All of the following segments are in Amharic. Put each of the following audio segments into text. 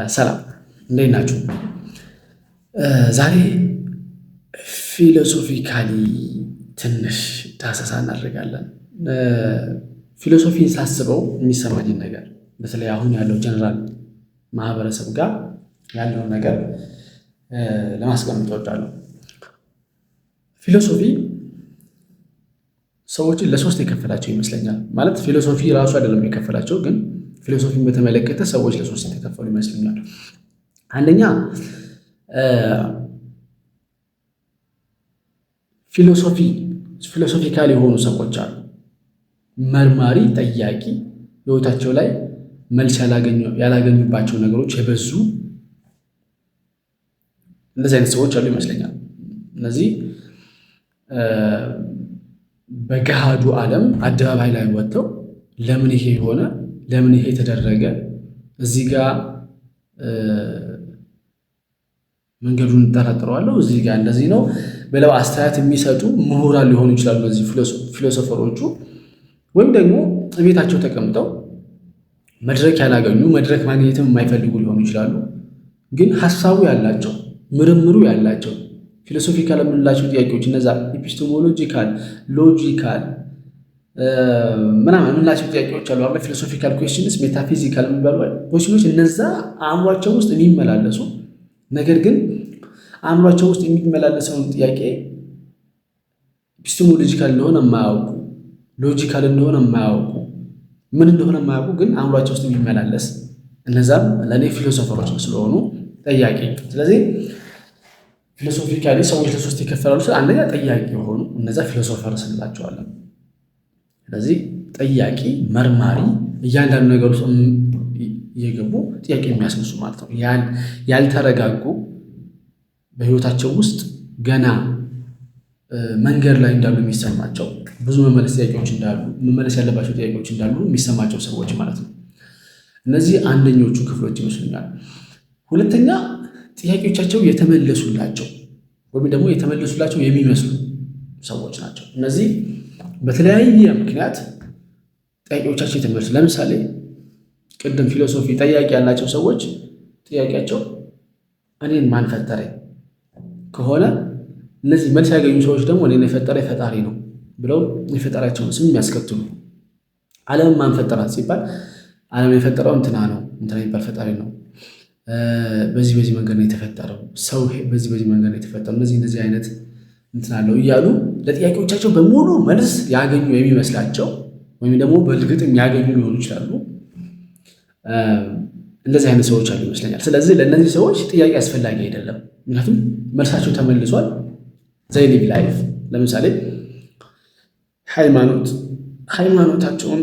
ሰላም እንዴት ናችሁ? ዛሬ ፊሎሶፊካሊ ትንሽ ዳሰሳ እናደርጋለን። ፊሎሶፊን ሳስበው የሚሰማኝን ነገር በተለይ አሁን ያለው ጀነራል ማህበረሰብ ጋር ያለውን ነገር ለማስቀመጥ እወዳለሁ። ፊሎሶፊ ሰዎችን ለሶስት የከፈላቸው ይመስለኛል። ማለት ፊሎሶፊ ራሱ አይደለም የከፈላቸው፣ ግን ፊሎሶፊን በተመለከተ ሰዎች ለሶስት የተከፈሉ ይመስለኛል። አንደኛ ፊሎሶፊካል የሆኑ ሰዎች አሉ። መርማሪ፣ ጠያቂ፣ ህይወታቸው ላይ መልስ ያላገኙባቸው ነገሮች የበዙ እንደዚህ አይነት ሰዎች አሉ ይመስለኛል። እነዚህ በገሃዱ ዓለም አደባባይ ላይ ወጥተው ለምን ይሄ ሆነ፣ ለምን ይሄ ተደረገ፣ እዚህ ጋር መንገዱን እንጠራጥረዋለሁ፣ እዚህ ጋር እንደዚህ ነው ብለው አስተያየት የሚሰጡ ምሁራን ሊሆኑ ይችላሉ እነዚህ ፊሎሶፈሮቹ። ወይም ደግሞ ቤታቸው ተቀምጠው መድረክ ያላገኙ፣ መድረክ ማግኘትም የማይፈልጉ ሊሆኑ ይችላሉ። ግን ሀሳቡ ያላቸው፣ ምርምሩ ያላቸው ፊሎሶፊካል የምንላቸው ጥያቄዎች እነዛ ኤፒስቴሞሎጂካል፣ ሎጂካል ምናምን የምንላቸው ጥያቄዎች አሉ። አሁን ፊሎሶፊካል ኩዌስችንስ፣ ሜታፊዚካል የሚባሉ ኩዌስችኖች እነዛ አእምሯቸው ውስጥ የሚመላለሱ ነገር ግን አእምሯቸው ውስጥ የሚመላለሰውን ጥያቄ ኤፒስቴሞሎጂካል እንደሆነ የማያውቁ፣ ሎጂካል እንደሆነ የማያውቁ፣ ምን እንደሆነ የማያውቁ ግን አእምሯቸው ውስጥ የሚመላለስ እነዛም ለእኔ ፊሎሶፈሮች ስለሆኑ ጠያቂ። ስለዚህ ፊሎሶፊካሊ ሰዎች ለሶስት ይከፈላሉ። አንደኛ ጠያቂ የሆኑ እነዛ ፊሎሶፈር ስንላቸዋለን። ስለዚህ ጠያቂ፣ መርማሪ፣ እያንዳንዱ ነገር ውስጥ እየገቡ ጥያቄ የሚያስነሱ ማለት ነው። ያልተረጋጉ በህይወታቸው ውስጥ ገና መንገድ ላይ እንዳሉ የሚሰማቸው ብዙ መመለስ ያለባቸው ጥያቄዎች እንዳሉ የሚሰማቸው ሰዎች ማለት ነው። እነዚህ አንደኞቹ ክፍሎች ይመስሉኛል። ሁለተኛ ጥያቄዎቻቸው የተመለሱላቸው ወይም ደግሞ የተመለሱላቸው የሚመስሉ ሰዎች ናቸው። እነዚህ በተለያየ ምክንያት ጥያቄዎቻቸው የተመለሱ፣ ለምሳሌ ቅድም ፊሎሶፊ ጠያቂ ያላቸው ሰዎች ጥያቄያቸው እኔን ማን ፈጠረኝ ከሆነ እነዚህ መልስ ያገኙ ሰዎች ደግሞ እኔን የፈጠረ ፈጣሪ ነው ብለው የፈጠራቸውን ስም የሚያስከትሉ፣ ዓለም ማን ፈጠራት ሲባል ዓለም የፈጠረው እንትና ነው፣ እንትና የሚባል ፈጣሪ ነው፣ በዚህ መንገድ ነው የተፈጠረው፣ ሰው በዚህ መንገድ ነው የተፈጠረው፣ እነዚህ አይነት እንትን አለው እያሉ ለጥያቄዎቻቸው በሙሉ መልስ ያገኙ የሚመስላቸው ወይም ደግሞ በእርግጥም ያገኙ ሊሆኑ ይችላሉ። እንደዚህ አይነት ሰዎች አሉ ይመስለኛል። ስለዚህ ለእነዚህ ሰዎች ጥያቄ አስፈላጊ አይደለም፣ ምክንያቱም መልሳቸው ተመልሷል። ዘይ ሊቭ ላይፍ። ለምሳሌ ሃይማኖታቸውን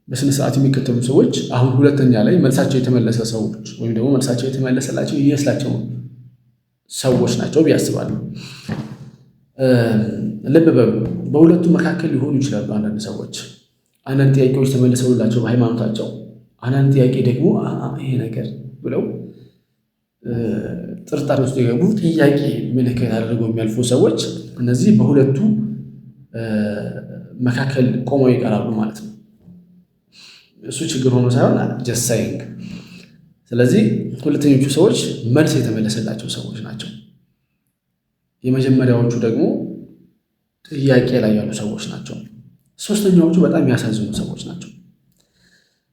በስነ ስርዓት የሚከተሉ ሰዎች አሁን ሁለተኛ ላይ መልሳቸው የተመለሰ ሰዎች ወይም ደግሞ መልሳቸው የተመለሰላቸው ይመስላቸው ሰዎች ናቸው ብዬ አስባለሁ። ልብ በሉ፣ በሁለቱ መካከል ሊሆኑ ይችላሉ። አንዳንድ ሰዎች አንዳንድ ጥያቄዎች ተመልሰውላቸው በሃይማኖታቸው፣ አንዳንድ ጥያቄ ደግሞ ይሄ ነገር ብለው ጥርጣሬ ውስጥ የገቡ ጥያቄ ምልክት አድርገው የሚያልፉ ሰዎች እነዚህ በሁለቱ መካከል ቆመው ይቀራሉ ማለት ነው። እሱ ችግር ሆኖ ሳይሆን ጀስት ሳይንግ። ስለዚህ ሁለተኞቹ ሰዎች መልስ የተመለሰላቸው ሰዎች ናቸው። የመጀመሪያዎቹ ደግሞ ጥያቄ ላይ ያሉ ሰዎች ናቸው። ሶስተኛዎቹ በጣም የሚያሳዝኑ ሰዎች ናቸው።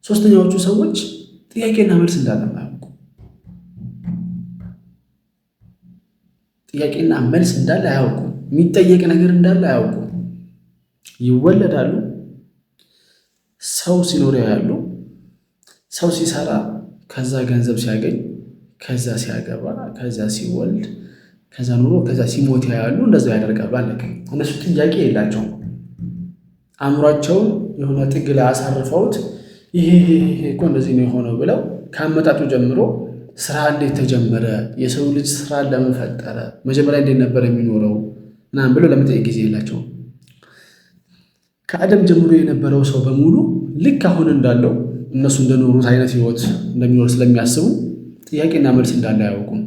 ሶስተኛዎቹ ሰዎች ጥያቄና መልስ እንዳለ አያውቁ። ጥያቄና መልስ እንዳለ አያውቁ። የሚጠየቅ ነገር እንዳለ አያውቁ። ይወለዳሉ፣ ሰው ሲኖር ያሉ፣ ሰው ሲሰራ፣ ከዛ ገንዘብ ሲያገኝ፣ ከዛ ሲያገባ፣ ከዛ ሲወልድ፣ ከዛ ኑሮ፣ ከዛ ሲሞት ያሉ፣ እንደዛ ያደርጋሉ። አለቀ። እነሱ ጥያቄ የላቸውም። አእምሯቸውን የሆነ ጥግ ላይ አሳርፈውት ይሄ እኮ እንደዚህ ነው የሆነው ብለው ከአመጣጡ ጀምሮ ስራ እንዴት ተጀመረ፣ የሰው ልጅ ስራ ለምን ፈጠረ፣ መጀመሪያ እንዴት ነበር የሚኖረው ምናምን ብለው ለመጠየቅ ጊዜ የላቸውም። ከአደም ጀምሮ የነበረው ሰው በሙሉ ልክ አሁን እንዳለው እነሱ እንደኖሩት አይነት ህይወት እንደሚኖር ስለሚያስቡ ጥያቄና መልስ እንዳለ አያውቁም።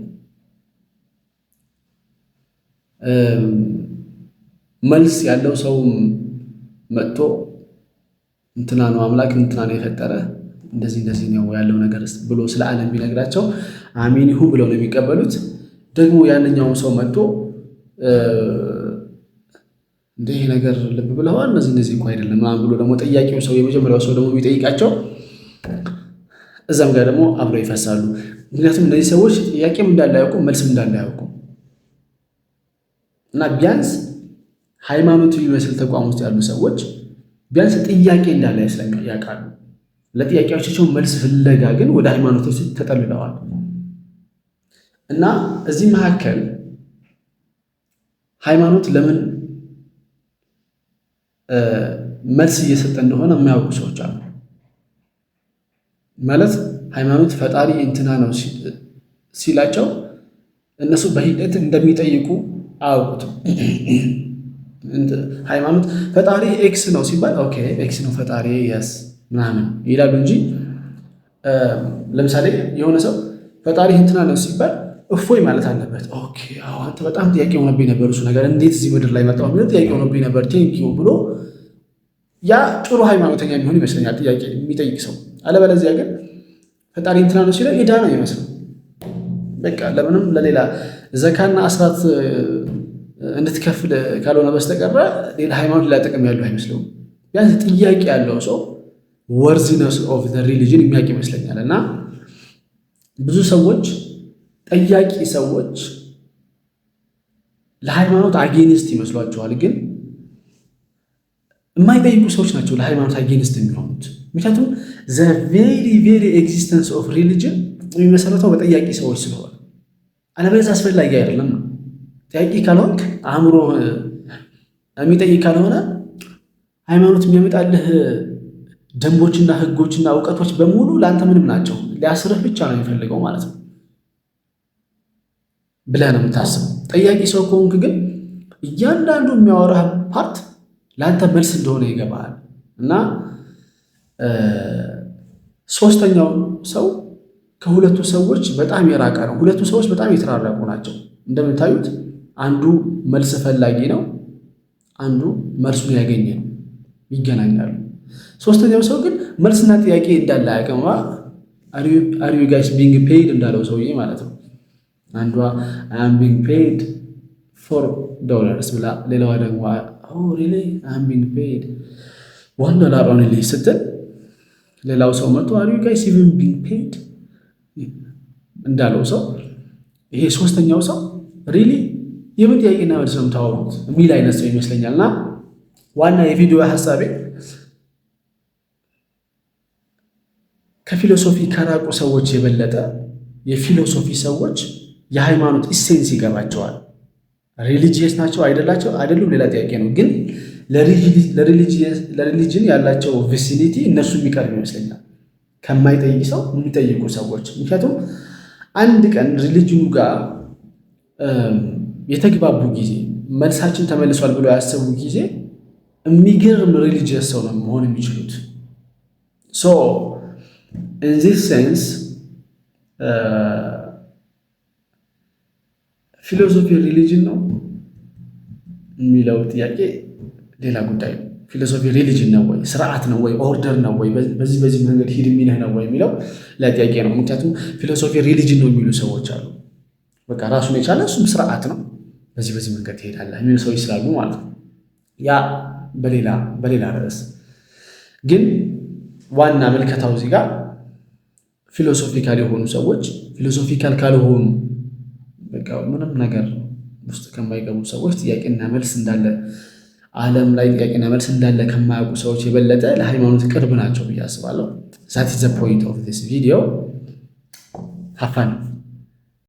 መልስ ያለው ሰውም መጥቶ እንትና ነው አምላክ እንትና ነው የፈጠረ እንደዚህ ነው ያለው ነገር ብሎ ስለ ዓለም ቢነግራቸው አሜን ይሁን ብለው ነው የሚቀበሉት። ደግሞ ያንኛው ሰው መጥቶ ይሄ ነገር ልብ ብለዋል እነዚህ እኮ አይደለም ምናምን ብሎ ደግሞ ጠያቂው ሰው የመጀመሪያው ሰው ደግሞ ቢጠይቃቸው እዛም ጋር ደግሞ አብረው ይፈሳሉ። ምክንያቱም እነዚህ ሰዎች ጥያቄም እንዳለ አያውቁም፣ መልስም እንዳለ አያውቁም። እና ቢያንስ ሃይማኖት የሚመስል ተቋም ውስጥ ያሉ ሰዎች ቢያንስ ጥያቄ እንዳለ ያውቃሉ። ለጥያቄዎቻቸው መልስ ፍለጋ ግን ወደ ሃይማኖቶች ተጠልለዋል። እና እዚህ መካከል ሃይማኖት ለምን መልስ እየሰጠ እንደሆነ የማያውቁ ሰዎች አሉ። ማለት ሃይማኖት ፈጣሪ እንትና ነው ሲላቸው እነሱ በሂደት እንደሚጠይቁ አያውቁትም። ሃይማኖት ፈጣሪ ኤክስ ነው ሲባል ኦኬ ኤክስ ነው ፈጣሪ የስ ምናምን ይላሉ እንጂ ለምሳሌ የሆነ ሰው ፈጣሪ እንትና ነው ሲባል እፎይ ማለት አለበት። ኦኬ አንተ በጣም ጥያቄ ሆነብኝ ነበር እሱ ነገር እንዴት እዚህ ምድር ላይ መጣው የሚለው ጥያቄ ሆነብኝ ነበር ቴንኪው ብሎ ያ ጥሩ ሃይማኖተኛ የሚሆን ይመስለኛል ጥያቄ የሚጠይቅ ሰው። አለበለዚያ ግን ፈጣሪ እንትና ነው ሲለው ኢዳ ነው ይመስለው። በቃ ለምንም ለሌላ ዘካና አስራት እንድትከፍል ካልሆነ በስተቀር ሌላ ሃይማኖት ሌላ ጥቅም ያለው አይመስለውም። ቢያንስ ጥያቄ ያለው ሰው ወርዚነስ ኦፍ ዘ ሪሊጅን የሚያውቅ ይመስለኛል። እና ብዙ ሰዎች ጠያቂ ሰዎች ለሃይማኖት አጌንስት ይመስሏቸዋል። ግን የማይጠይቁ ሰዎች ናቸው ለሃይማኖት አጌንስት የሚሆኑት። ምክንያቱም ዘ ቬሪ ኤግዚስተንስ ኦፍ ሪሊጅን የሚመሰረተው በጠያቂ ሰዎች ስለሆነ፣ አለበለዚያ አስፈላጊ አይደለም። ጠያቂ ካልሆንክ አእምሮ የሚጠይቅ ካልሆነ ሃይማኖት የሚያመጣልህ ደንቦችና ሕጎችና እውቀቶች በሙሉ ለአንተ ምንም ናቸው፣ ሊያስርህ ብቻ ነው የሚፈልገው ማለት ነው ብለህ ነው የምታስበው። ጠያቂ ሰው ከሆንክ ግን እያንዳንዱ የሚያወራህ ፓርት ለአንተ መልስ እንደሆነ ይገባሃል። እና ሶስተኛው ሰው ከሁለቱ ሰዎች በጣም የራቀ ነው። ሁለቱ ሰዎች በጣም የተራራቁ ናቸው። እንደምታዩት አንዱ መልስ ፈላጊ ነው፣ አንዱ መልሱን ያገኘ ነው። ይገናኛሉ። ሶስተኛው ሰው ግን መልስና ጥያቄ እንዳለ አያውቅም። አር ዩ ጋይስ ቢንግ ፔይድ እንዳለው ሰውዬ ማለት ነው። አንዷ አም ቢንግ ፔይድ $4 ብላ፣ ሌላዋ ደግሞ ሪሊ አም ቢንግ ፔይድ $1 ኦንሊ ስትል፣ ሌላው ሰው መጥቶ አር ዩ ጋይስ ኢቭን ቢንግ ፔይድ እንዳለው ሰው ይሄ ሶስተኛው ሰው ሪሊ የምን ጥያቄና መልስ ነው የምታወሩት የሚል አይነት ሰው ይመስለኛል። እና ዋና የቪዲዮ ሀሳቤ ከፊሎሶፊ ከራቁ ሰዎች የበለጠ የፊሎሶፊ ሰዎች የሃይማኖት ኢሴንስ ይገባቸዋል። ሪሊጂየስ ናቸው አይደሉም ሌላ ጥያቄ ነው። ግን ለሪሊጅን ያላቸው ቪሲኒቲ እነሱ የሚቀርብ ይመስለኛል ከማይጠይቅ ሰው የሚጠይቁ ሰዎች። ምክንያቱም አንድ ቀን ሪሊጅኑ ጋር የተግባቡ ጊዜ መልሳችን ተመልሷል ብለው ያሰቡ ጊዜ የሚገርም ሪሊጂየስ ሰው ነው መሆን የሚችሉት። ሶ ኢን ዚስ ሴንስ ፊሎሶፊ ሪሊጅን ነው የሚለው ጥያቄ ሌላ ጉዳይ ነው። ፊሎሶፊ ሪሊጅን ነው ወይ ስርዓት ነው ወይ ኦርደር ነው ወይ በዚህ መንገድ ሂድ የሚልህ ነው ወይ የሚለው ለጥያቄ ነው። ምክንያቱም ፊሎሶፊ ሪሊጅን ነው የሚሉ ሰዎች አሉ። በቃ ራሱን የቻለ እሱም ስርዓት ነው፣ በዚህ መንገድ ትሄዳለህ የሚሉ ሰዎች ስላሉ ማለት ነው። ያ በሌላ ርዕስ ግን ዋና መልከታው እዚህ ጋር ፊሎሶፊካል የሆኑ ሰዎች ፊሎሶፊካል ካልሆኑ በቃ ምንም ነገር ውስጥ ከማይገቡ ሰዎች ጥያቄና መልስ እንዳለ ዓለም ላይ ጥያቄና መልስ እንዳለ ከማያውቁ ሰዎች የበለጠ ለሃይማኖት ቅርብ ናቸው ብዬ አስባለሁ። ዛት ኢዝ ዘ ፖይንት ኦፍ ዲስ ቪዲዮ። ሀፋን